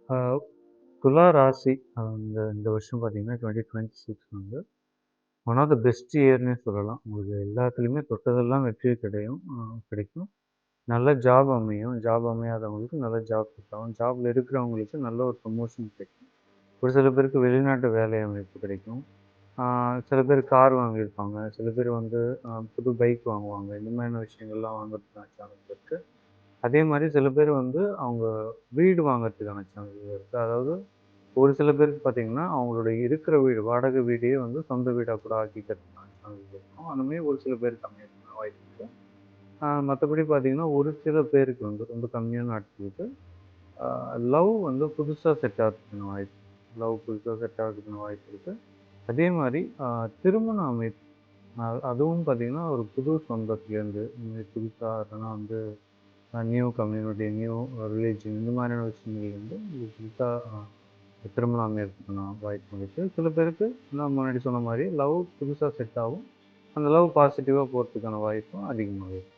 ஆ துலா ராசி இந்த இந்த வருஷம் பார்த்தீங்கன்னா, 2026 வந்து ஒன் ஆஃப் த பெஸ்ட் இயர்ன்னே சொல்லலாம். உங்களுக்கு எல்லாத்துலயுமே தொட்டதெல்லாம் வெற்றி கிடைக்கும். நல்ல ஜாப் அமையும். ஜாப் அமையாதவங்களுக்கு நல்ல ஜாப் செட் ஆகும். ஜாப்ல இருக்கிறவங்களுக்கு நல்ல ஒரு ப்ரமோஷன் கிடைக்கும். ஒரு சில பேருக்கு வெளிநாட்டு வேலை அமைப்பு கிடைக்கும். ஆ சில பேர் கார் வாங்கியிருப்பாங்க. சில பேர் வந்து புது பைக் வாங்குவாங்க. இந்த மாதிரியான விஷயங்கள்லாம் வாங்குறதுக்கான சான்ஸ் இருக்கு. அதே மாரி சில பேர் வந்து அவங்க வீடு வாங்குறதுக்கான சான்சஸ் இருக்கு. அதாவது ஒரு சில பேருக்கு பார்த்தீங்கன்னா, அவங்களோட இருக்கிற வீடு, வாடகை வீடையே வந்து சொந்த வீடா கூட ஆக்கிக்கிறதுக்கான சான்சஸ் இருக்கும். அந்த மாரி ஒரு சில பேருக்கு அமையறதுக்கான வாய்ப்பு இருக்கு. மத்தபடி பார்த்தீங்கன்னா, ஒரு சில பேருக்கு வந்து ரொம்ப கம்மியான ஆட்களுக்கு அ லவ் வந்து புதுசா செட் ஆகுறதுக்கான வாய்ப்பு. லவ் புதுசா செட் ஆகுறதுக்கான வாய்ப்பு இருக்கு. அதே மாரி திருமண அமைப்பு அதுவும் பார்த்தீங்கன்னா, ஒரு புது சொந்தத்திலேருந்து இந்த மாரி புதுசா இல்லன்னா வந்து நியூ கம்யூனிட்டி, நியூ ரிலிஜன் இந்த மாதிரியான விஷயங்கள்லேருந்து உங்களுக்கு புதுசா திருமணம் அமையறதுக்கான வாய்ப்பு இருக்கு. சில பேருக்கு நான் முன்னாடி சொன்ன மாரி லவ் புதுசா செட் ஆகும். அந்த லவ் பாசிட்டிவா போறதுக்கான வாய்ப்பும் அதிகமாவே இருக்கு.